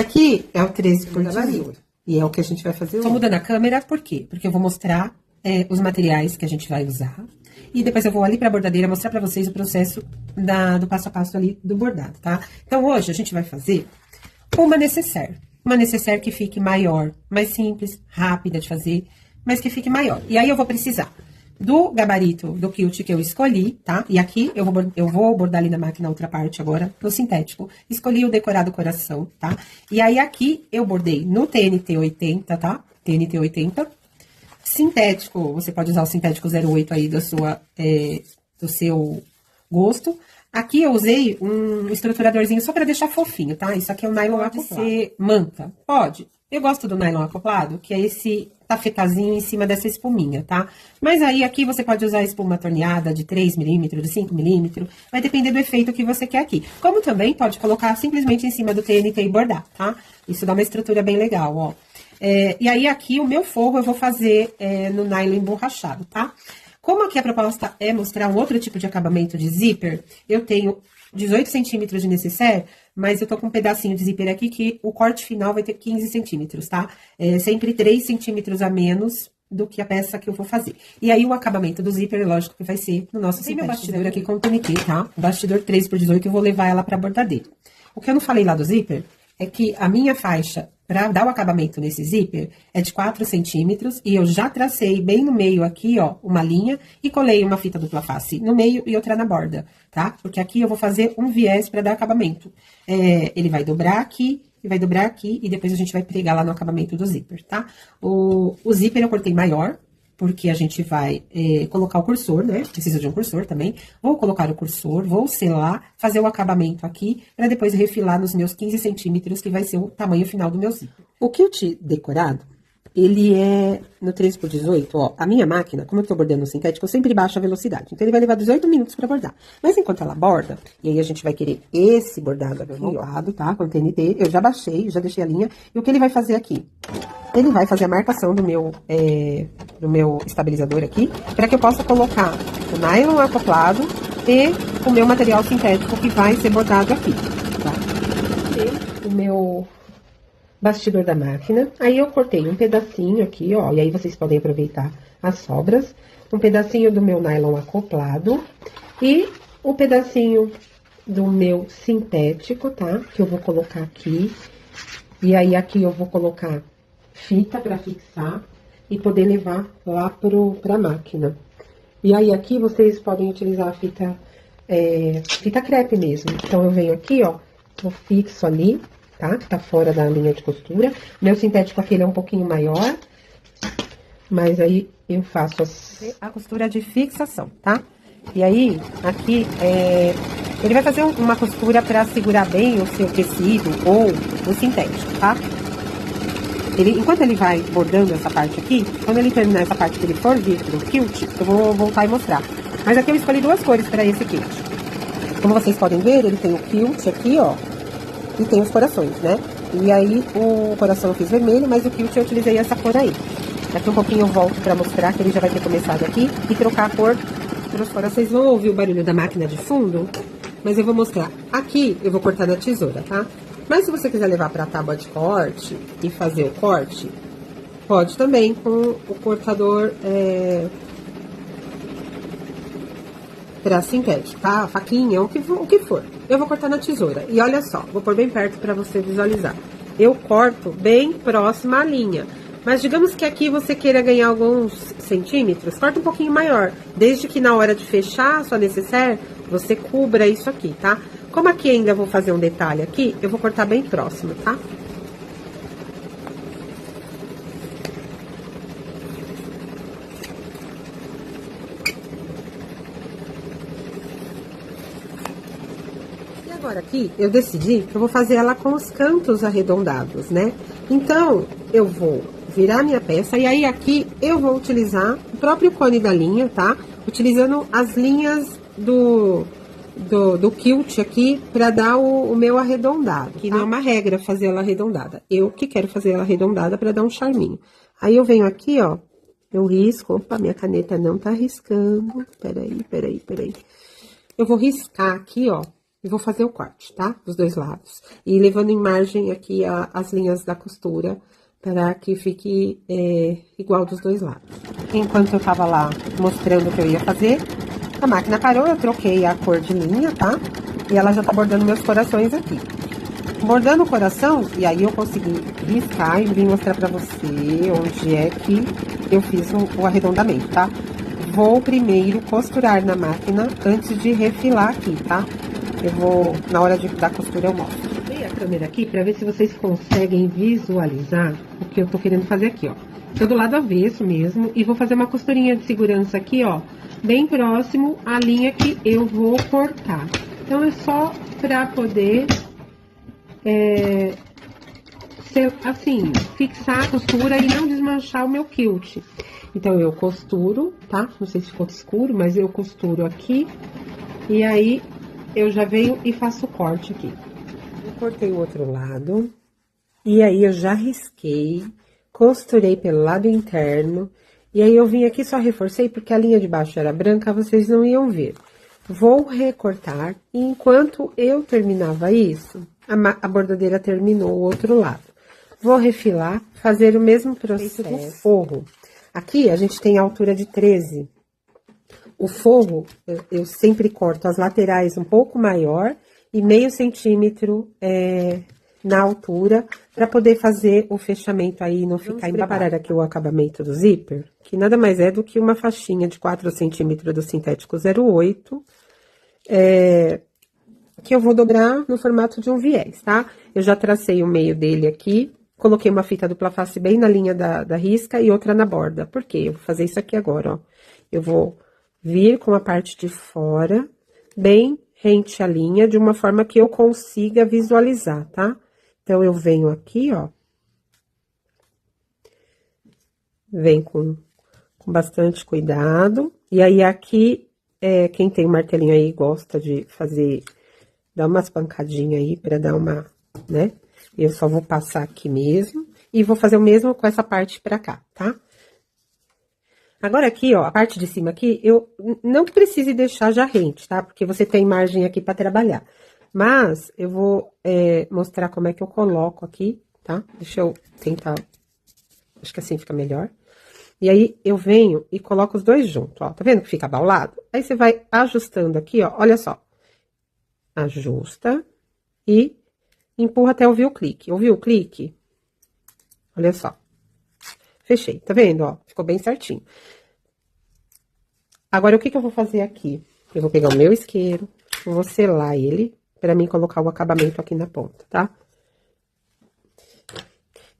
Esse aqui é o 13 por 18. E é o que a gente vai fazer hoje. Tô mudando a câmera, por quê? Porque eu vou mostrar os materiais que a gente vai usar. E depois eu vou ali pra bordadeira mostrar pra vocês o processo do passo a passo ali do bordado, tá? Então, hoje a gente vai fazer uma nécessaire. Uma nécessaire que fique maior, mais simples, rápida de fazer, mas que fique maior. E aí eu vou precisar do gabarito do quilt que eu escolhi, tá? E aqui eu vou bordar ali na máquina outra parte agora, no sintético. Escolhi o decorado coração, tá? E aí aqui eu bordei no TNT 80, tá? TNT 80. Sintético, você pode usar o sintético 08 aí do seu gosto. Aqui eu usei um estruturadorzinho só pra deixar fofinho, tá? Isso aqui é um nylon acoplado. Pode ser manta? Pode. Eu gosto do nylon acoplado, que é esse tafetazinho em cima dessa espuminha, tá? Mas aí, aqui você pode usar espuma torneada de 3 milímetros, de 5 milímetros, vai depender do efeito que você quer aqui. Como também pode colocar simplesmente em cima do TNT e bordar, tá? Isso dá uma estrutura bem legal, ó. E aí, aqui, o meu forro eu vou fazer no nylon emborrachado, tá? Como aqui a proposta é mostrar um outro tipo de acabamento de zíper, eu tenho 18 centímetros de nécessaire, mas eu tô com um pedacinho de zíper aqui que o corte final vai ter 15 centímetros, tá? Sempre 3 centímetros a menos do que a peça que eu vou fazer. E aí, o acabamento do zíper, lógico que vai ser no nosso sintético. Tem meu bastidor aqui com TNT, tá? O bastidor 3 por 18, eu vou levar ela pra bordadeira. O que eu não falei lá do zíper é que a minha faixa para dar o acabamento nesse zíper é de 4 centímetros e eu já tracei bem no meio aqui, ó, uma linha e colei uma fita dupla face no meio e outra na borda, tá? Porque aqui eu vou fazer um viés para dar acabamento. Ele vai dobrar aqui e vai dobrar aqui e depois a gente vai pregar lá no acabamento do zíper, tá? O zíper eu cortei maior, porque a gente vai colocar o cursor, né? Precisa de um cursor também. Vou colocar o cursor, vou selar, fazer o acabamento aqui, para depois refilar nos meus 15 centímetros, que vai ser o tamanho final do meu zíper. O quilt decorado, ele é no 13 por 18, ó. A minha máquina, como eu tô bordando no sintético, eu sempre baixo a velocidade. Então, ele vai levar 18 minutos para bordar. Mas enquanto ela borda, e aí a gente vai querer esse bordado aqui, ó, tá? Com TNT, eu já baixei, já deixei a linha. E o que ele vai fazer aqui? Ele vai fazer a marcação do meu estabilizador aqui, para que eu possa colocar o nylon acoplado e o meu material sintético que vai ser bordado aqui, tá? E o meu bastidor da máquina, aí eu cortei um pedacinho aqui, ó, e aí vocês podem aproveitar as sobras, um pedacinho do meu nylon acoplado e o pedacinho do meu sintético, tá? Que eu vou colocar aqui, e aí aqui eu vou colocar fita para fixar e poder levar lá pra máquina. E aí, aqui vocês podem utilizar a fita crepe mesmo. Então, eu venho aqui, ó, eu fixo ali, tá? Que tá fora da linha de costura. Meu sintético aqui, ele é um pouquinho maior, mas aí eu faço a costura de fixação, tá? E aí, aqui, ele vai fazer uma costura para segurar bem o seu tecido ou o sintético, tá? Enquanto ele vai bordando essa parte aqui, quando ele terminar essa parte que ele for vir pro quilt, eu vou voltar e mostrar. Mas aqui eu escolhi duas cores para esse quilt. Como vocês podem ver, ele tem o quilt aqui, ó, e tem os corações, né? E aí, o coração eu fiz vermelho, mas o quilt eu utilizei essa cor aí. Daqui um pouquinho eu volto para mostrar que ele já vai ter começado aqui e trocar a cor pelos corações. Vocês vão ouvir o barulho da máquina de fundo, mas eu vou mostrar. Aqui eu vou cortar na tesoura, tá? Mas se você quiser levar para a tábua de corte e fazer o corte, pode também com o cortador para sintético, tá? A faquinha, o que for. Eu vou cortar na tesoura. E olha só, vou pôr bem perto para você visualizar. Eu corto bem próxima à linha. Mas digamos que aqui você queira ganhar alguns centímetros, corta um pouquinho maior. Desde que na hora de fechar a sua nécessaire, você cubra isso aqui, tá? Como aqui ainda vou fazer um detalhe aqui, eu vou cortar bem próximo, tá? E agora aqui, eu decidi que eu vou fazer ela com os cantos arredondados, né? Então, eu vou virar minha peça e aí aqui eu vou utilizar o próprio cone da linha, tá? Utilizando as linhas do quilt aqui para dar o meu arredondado. Que não é uma regra fazer ela arredondada. Eu que quero fazer ela arredondada para dar um charminho. Aí eu venho aqui, ó, eu risco. Opa, minha caneta não tá riscando. Peraí. Eu vou riscar aqui, ó, e vou fazer o corte, tá? Dos dois lados. E levando em margem aqui as linhas da costura, para que fique igual dos dois lados. Enquanto eu tava lá mostrando o que eu ia fazer, a máquina parou, eu troquei a cor de linha, tá? E ela já tá bordando meus corações aqui. Bordando o coração, e aí eu consegui riscar e vim mostrar pra você onde é que eu fiz o arredondamento, tá? Vou primeiro costurar na máquina antes de refilar aqui, tá? Eu vou, na hora da costura eu mostro. Dei a câmera aqui pra ver se vocês conseguem visualizar o que eu tô querendo fazer aqui, ó. Tô do lado avesso mesmo e vou fazer uma costurinha de segurança aqui, ó, bem próximo à linha que eu vou cortar. Então, é só pra poder, assim, fixar a costura e não desmanchar o meu quilt. Então, eu costuro, tá? Não sei se ficou escuro, mas eu costuro aqui. E aí, eu já venho e faço o corte aqui. Eu cortei o outro lado. E aí, eu já risquei, costurei pelo lado interno. E aí, eu vim aqui, só reforcei, porque a linha de baixo era branca, vocês não iam ver. Vou recortar, e enquanto eu terminava isso, a bordadeira terminou o outro lado. Vou refilar, fazer o mesmo processo do forro. Aqui, a gente tem a altura de 13. O forro, eu sempre corto as laterais um pouco maior e meio centímetro na altura, para poder fazer o fechamento aí, não ficar embaixo. Vamos preparar aqui o acabamento do zíper, que nada mais é do que uma faixinha de 4 centímetros do sintético 08, que eu vou dobrar no formato de um viés, tá? Eu já tracei o meio dele aqui, coloquei uma fita dupla face bem na linha da risca e outra na borda. Por quê? Eu vou fazer isso aqui agora, ó. Eu vou vir com a parte de fora, bem rente à linha, de uma forma que eu consiga visualizar, tá? Então, eu venho aqui, ó. Vem com bastante cuidado. E aí, aqui, quem tem martelinho aí gosta de fazer, dar umas pancadinhas aí pra dar uma, né? Eu só vou passar aqui mesmo. E vou fazer o mesmo com essa parte pra cá, tá? Agora, aqui, ó, a parte de cima aqui, eu não que precise deixar já rente, tá? Porque você tem margem aqui pra trabalhar. Mas, eu vou mostrar como é que eu coloco aqui, tá? Deixa eu tentar, acho que assim fica melhor. E aí, eu venho e coloco os dois juntos, ó. Tá vendo que fica abaulado? Aí, você vai ajustando aqui, ó, olha só. Ajusta e empurra até ouvir o clique. Ouviu o clique? Olha só. Fechei, tá vendo, ó? Ficou bem certinho. Agora, o que que eu vou fazer aqui? Eu vou pegar o meu isqueiro, vou selar ele, pra mim colocar o acabamento aqui na ponta, tá?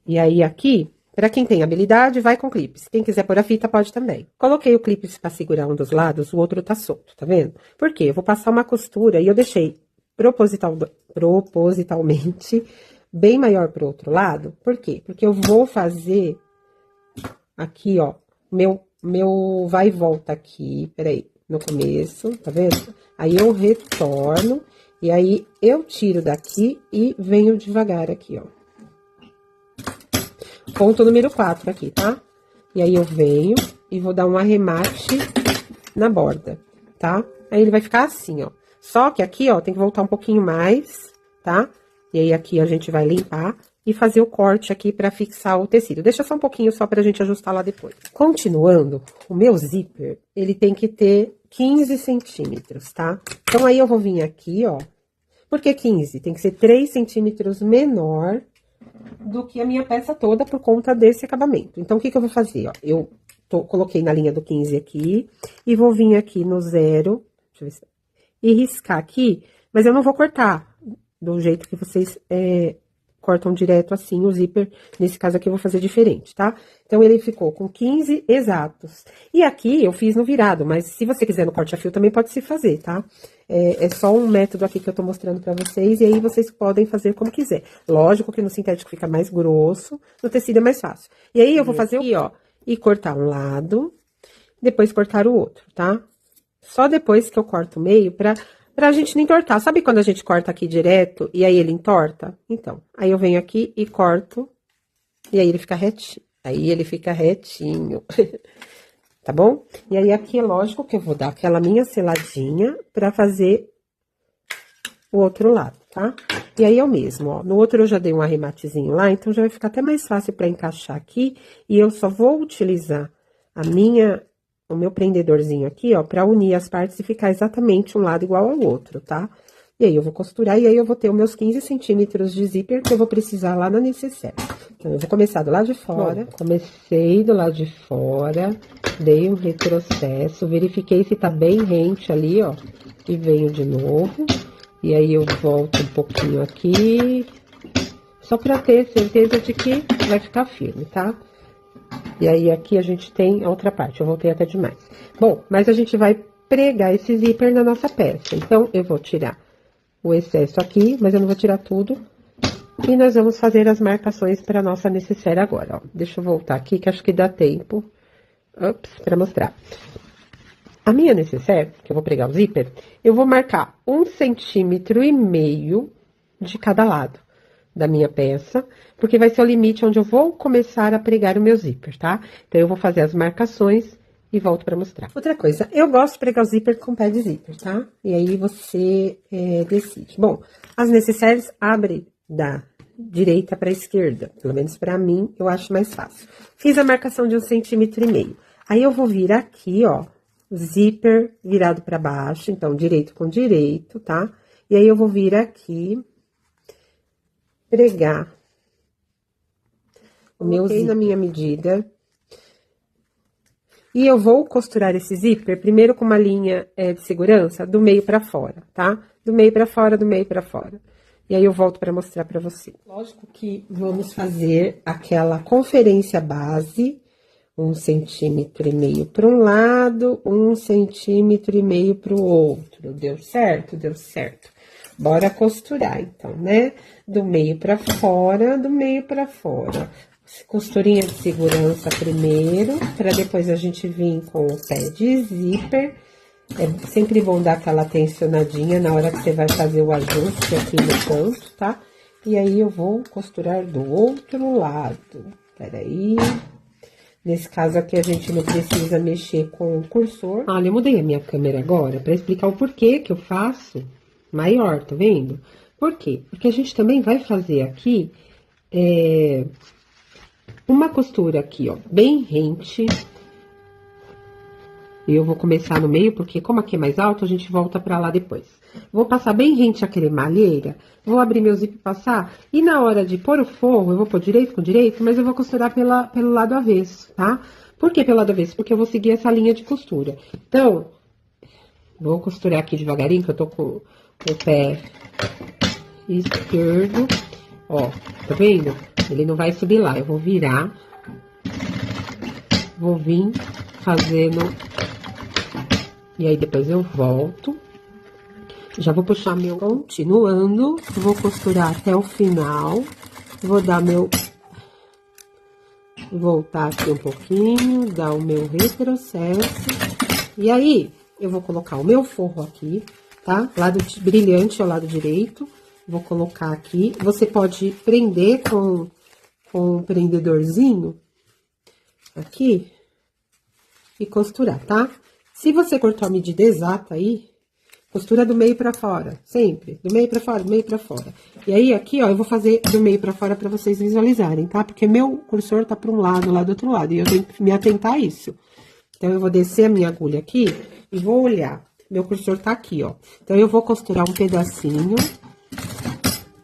E aí, aqui, pra quem tem habilidade, vai com clipes. Quem quiser pôr a fita, pode também. Coloquei o clipe pra segurar um dos lados, o outro tá solto, tá vendo? Por quê? Eu vou passar uma costura e eu deixei propositalmente bem maior pro outro lado. Por quê? Porque eu vou fazer aqui, ó, meu vai e volta aqui, peraí, no começo, tá vendo? Aí, eu retorno, e aí, eu tiro daqui e venho devagar aqui, ó. Ponto número 4 aqui, tá? E aí, eu venho e vou dar um arremate na borda, tá? Aí, ele vai ficar assim, ó. Só que aqui, ó, tem que voltar um pouquinho mais, tá? E aí, aqui a gente vai limpar e fazer o corte aqui pra fixar o tecido. Deixa só um pouquinho só pra gente ajustar lá depois. Continuando, o meu zíper, ele tem que ter 15 centímetros, tá? Então, aí eu vou vir aqui, ó. Por que 15? Tem que ser 3 centímetros menor do que a minha peça toda por conta desse acabamento. Então, o que que eu vou fazer, ó? Eu coloquei na linha do 15 aqui e vou vir aqui no 0, deixa eu ver se... e riscar aqui, mas eu não vou cortar do jeito que vocês cortam direto assim o zíper. Nesse caso aqui eu vou fazer diferente, tá? Então, ele ficou com 15 exatos. E aqui eu fiz no virado, mas se você quiser no corte a fio também pode se fazer, tá? É só um método aqui que eu tô mostrando pra vocês, e aí vocês podem fazer como quiser. Lógico que no sintético fica mais grosso, no tecido é mais fácil. E aí, eu vou fazer aqui, ó, e cortar um lado, depois cortar o outro, tá? Só depois que eu corto o meio pra gente não entortar. Sabe quando a gente corta aqui direto e aí ele entorta? Então, aí eu venho aqui e corto, e aí ele fica retinho. Aí ele fica retinho. Tá bom? E aí, aqui é lógico que eu vou dar aquela minha seladinha pra fazer o outro lado, tá? E aí, é o mesmo, ó. No outro eu já dei um arrematezinho lá, então já vai ficar até mais fácil pra encaixar aqui. E eu só vou utilizar o meu prendedorzinho aqui, ó, pra unir as partes e ficar exatamente um lado igual ao outro, tá? E aí, eu vou costurar, e aí eu vou ter os meus 15 centímetros de zíper que eu vou precisar lá na necessaire. Então, eu vou começar do lado de fora. Bom, comecei do lado de fora, dei um retrocesso, verifiquei se tá bem rente ali, ó, e venho de novo. E aí, eu volto um pouquinho aqui, só pra ter certeza de que vai ficar firme, tá? E aí, aqui a gente tem a outra parte, eu voltei até demais. Bom, mas a gente vai pregar esse zíper na nossa peça. Então, eu vou tirar o excesso aqui, mas eu não vou tirar tudo. E nós vamos fazer as marcações para nossa necessaire agora, ó. Deixa eu voltar aqui, que acho que dá tempo, para mostrar. A minha necessaire, que eu vou pregar o zíper, eu vou marcar 1,5 centímetros de cada lado da minha peça, porque vai ser o limite onde eu vou começar a pregar o meu zíper, tá? Então, eu vou fazer as marcações e volto pra mostrar. Outra coisa, eu gosto de pregar o zíper com pé de zíper, tá? E aí, você decide. Bom, as necessaires abrem da direita pra esquerda. Pelo menos pra mim, eu acho mais fácil. Fiz a marcação de 1,5 centímetros. Aí, eu vou vir aqui, ó, zíper virado pra baixo. Então, direito com direito, tá? E aí, eu vou vir aqui, pregar o meu zíper na minha medida. E eu vou costurar esse zíper primeiro com uma linha de segurança do meio pra fora, tá? Do meio pra fora, do meio pra fora. E aí, eu volto pra mostrar pra você. Lógico que vamos fazer aquela conferência base, 1,5 centímetros para um lado, 1,5 centímetros para o outro. Deu certo? Deu certo. Bora costurar, então, né? Do meio pra fora, do meio pra fora. Costurinha de segurança primeiro, para depois a gente vir com o pé de zíper. É sempre bom dar aquela tensionadinha na hora que você vai fazer o ajuste aqui no canto, tá? E aí, eu vou costurar do outro lado. Peraí. Nesse caso aqui, a gente não precisa mexer com o cursor. Olha, eu mudei a minha câmera agora para explicar o porquê que eu faço maior, tá vendo? Por quê? Porque a gente também vai fazer aqui uma costura aqui, ó, bem rente. E eu vou começar no meio, porque como aqui é mais alto, a gente volta pra lá depois. Vou passar bem rente a cremalheira, vou abrir meu zíper e passar, e na hora de pôr o forro, eu vou pôr direito com direito, mas eu vou costurar pelo lado avesso, tá? Por que pelo lado avesso? Porque eu vou seguir essa linha de costura. Então, vou costurar aqui devagarinho, que eu tô com o pé esquerdo, ó, tá vendo? Ele não vai subir lá, eu vou virar, vou vir fazendo, e aí depois eu volto, já vou puxar meu, continuando, vou costurar até o final, vou dar voltar aqui um pouquinho, dar o meu retrocesso, e aí eu vou colocar o meu forro aqui, tá? Lado brilhante ao lado direito, vou colocar aqui, você pode prender com um prendedorzinho aqui e costurar, tá? Se você cortou a medida exata aí, costura do meio pra fora, sempre, do meio pra fora, do meio pra fora. E aí, aqui, ó, eu vou fazer do meio pra fora pra vocês visualizarem, tá? Porque meu cursor tá pra um lado, lá do outro lado, e eu tenho que me atentar a isso. Então, eu vou descer a minha agulha aqui e vou olhar. Meu cursor tá aqui, ó. Então, eu vou costurar um pedacinho,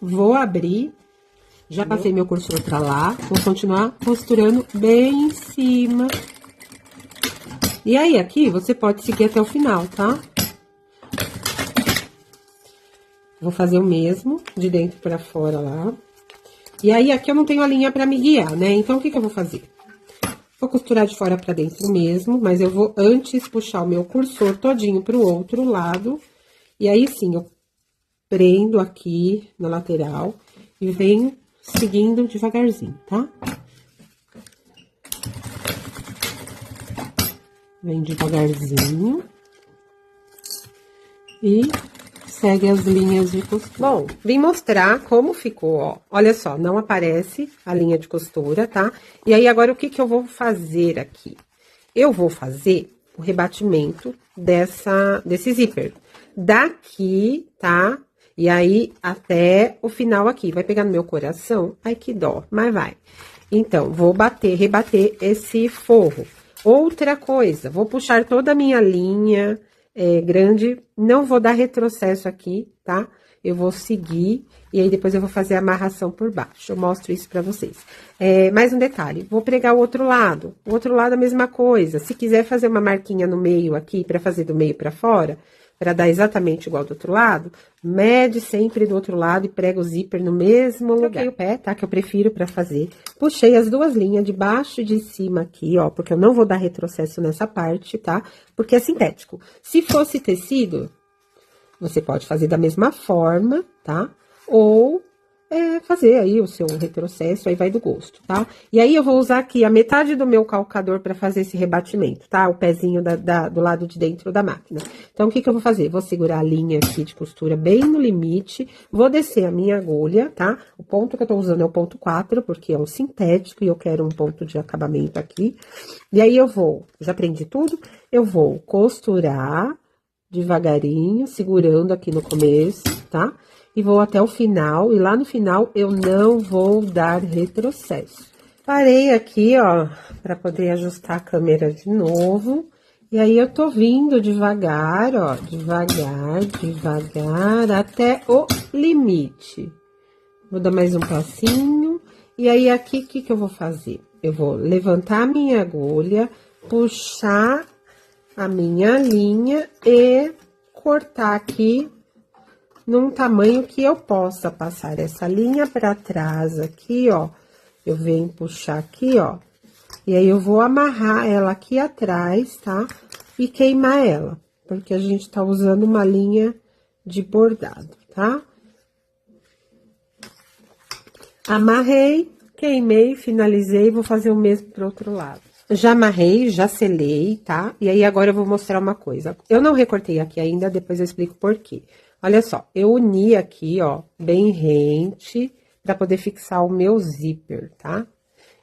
vou abrir, já passei meu cursor pra lá, vou continuar costurando bem em cima. E aí, aqui, você pode seguir até o final, tá? Vou fazer o mesmo, de dentro pra fora lá. E aí, aqui eu não tenho a linha pra me guiar, né? Então, o que que eu vou fazer? Vou costurar de fora pra dentro mesmo, mas eu vou antes puxar o meu cursor todinho pro outro lado. E aí, sim, eu prendo aqui na lateral e venho seguindo devagarzinho, tá? Vem devagarzinho. E segue as linhas de costura. Bom, vim mostrar como ficou, ó. Olha só, não aparece a linha de costura, tá? E aí, agora, o que que eu vou fazer aqui? Eu vou fazer o rebatimento desse zíper. Daqui, tá? E aí, até o final aqui. Vai pegar no meu coração? Ai, que dó, mas vai. Então, vou rebater esse forro. Outra coisa, vou puxar toda a minha linha grande, não vou dar retrocesso aqui, tá? Eu vou seguir, e aí depois eu vou fazer a amarração por baixo. Eu mostro isso pra vocês. Mais um detalhe, vou pregar o outro lado. O outro lado a mesma coisa. Se quiser fazer uma marquinha no meio aqui, pra fazer do meio pra fora, pra dar exatamente igual do outro lado, mede sempre do outro lado e prega o zíper no mesmo lugar. Troquei o pé, tá? Que eu prefiro pra fazer. Puxei as duas linhas de baixo e de cima aqui, ó, porque eu não vou dar retrocesso nessa parte, tá? Porque é sintético. Se fosse tecido, você pode fazer da mesma forma, tá? Ou fazer aí o seu retrocesso, aí vai do gosto, tá? E aí, eu vou usar aqui a metade do meu calcador pra fazer esse rebatimento, tá? O pezinho do lado de dentro da máquina. Então, o que que eu vou fazer? Vou segurar a linha aqui de costura bem no limite, vou descer a minha agulha, tá? O ponto que eu tô usando é o ponto 4, porque é um sintético e eu quero um ponto de acabamento aqui. E aí, já prendi tudo, eu vou costurar devagarinho, segurando aqui no começo, tá? E vou até o final, e lá no final eu não vou dar retrocesso. Parei aqui, ó, pra poder ajustar a câmera de novo. E aí, eu tô vindo devagar, ó, devagar, até o limite. Vou dar mais um passinho. E aí, aqui, o que que eu vou fazer? Eu vou levantar a minha agulha, puxar a minha linha e cortar aqui num tamanho que eu possa passar essa linha pra trás aqui, ó. Eu venho puxar aqui, ó. E aí, eu vou amarrar ela aqui atrás, tá? E queimar ela, porque a gente tá usando uma linha de bordado, tá? Amarrei, queimei, finalizei, vou fazer o mesmo pro outro lado. Já amarrei, já selei, tá? E aí, agora eu vou mostrar uma coisa. Eu não recortei aqui ainda, depois eu explico por quê. Olha só, eu uni aqui, ó, bem rente, pra poder fixar o meu zíper, tá?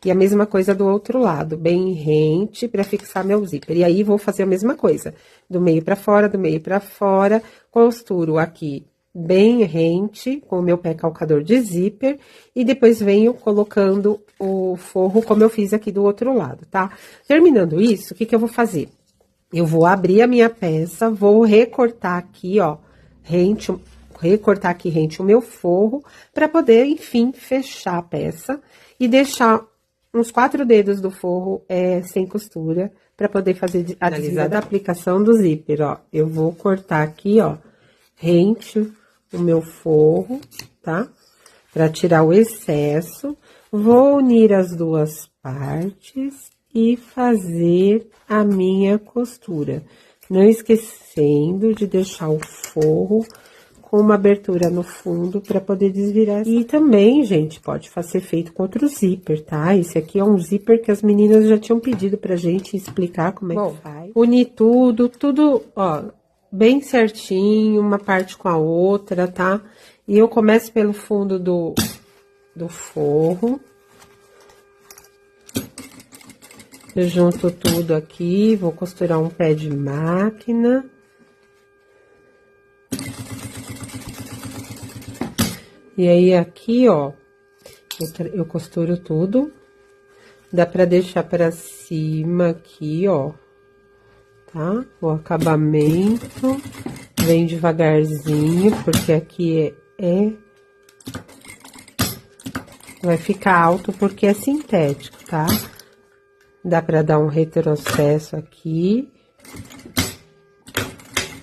E a mesma coisa do outro lado, bem rente pra fixar meu zíper. E aí, vou fazer a mesma coisa, do meio pra fora, costuro aqui bem rente, com o meu pé calcador de zíper, e depois venho colocando o forro, como eu fiz aqui do outro lado, tá? Terminando isso, o que que eu vou fazer? Eu vou abrir a minha peça, vou recortar aqui, ó, recortar aqui rente o meu forro, pra poder, enfim, fechar a peça e deixar uns 4 dedos do forro sem costura, pra poder fazer a aplicação do zíper, ó. Eu vou cortar aqui, ó, rente o meu forro, tá? Pra tirar o excesso. Vou unir as duas partes e fazer a minha costura. Não esquecendo de deixar o forro com uma abertura no fundo para poder desvirar. E também, gente, pode ser feito com outro zíper, tá? Esse aqui é um zíper que as meninas já tinham pedido pra gente explicar como é que faz. Unir tudo, ó, bem certinho, uma parte com a outra, tá? E eu começo pelo fundo do forro. Eu junto tudo aqui, vou costurar um pé de máquina. E aí, aqui, ó, eu costuro tudo. Dá pra deixar pra cima aqui, ó, tá? O acabamento. Vem devagarzinho, porque aqui vai ficar alto porque é sintético, tá? Dá pra dar um retrocesso aqui.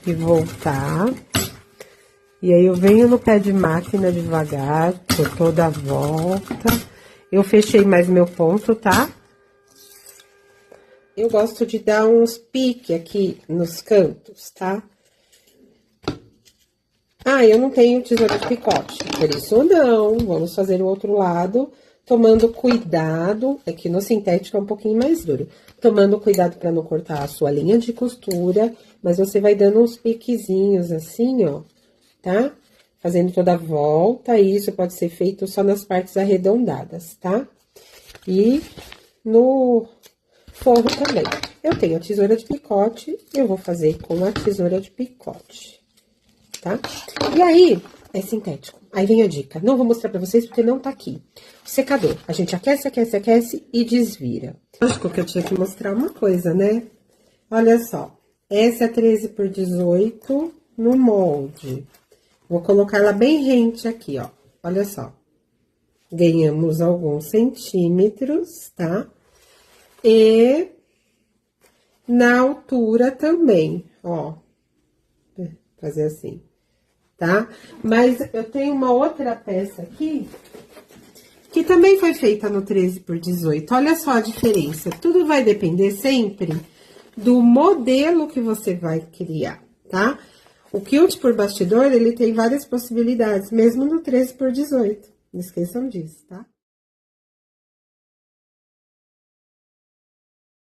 E voltar. E aí, eu venho no pé de máquina devagar, por toda a volta. Eu fechei mais meu ponto, tá? Eu gosto de dar uns piques aqui nos cantos, tá? Ah, eu não tenho tesoura de picote, por isso não. Vamos fazer o outro lado, tomando cuidado. Aqui no sintético é um pouquinho mais duro. Tomando cuidado pra não cortar a sua linha de costura, mas você vai dando uns piquezinhos assim, ó. Tá? Fazendo toda a volta, e isso pode ser feito só nas partes arredondadas, tá? E no forro também. Eu tenho a tesoura de picote, eu vou fazer com a tesoura de picote, tá? E aí, é sintético. Aí vem a dica. Não vou mostrar pra vocês porque não tá aqui. O secador. A gente aquece, aquece, aquece e desvira. Lógico que eu tinha que mostrar uma coisa, né? Olha só. Essa é 13 por 18 no molde. Vou colocar ela bem rente aqui, ó. Olha só. Ganhamos alguns centímetros, tá? E na altura também, ó. Fazer assim, tá? Mas eu tenho uma outra peça aqui, que também foi feita no 13 por 18. Olha só a diferença. Tudo vai depender sempre do modelo que você vai criar, tá? O quilt por bastidor, ele tem várias possibilidades, mesmo no 13 por 18. Não esqueçam disso, tá?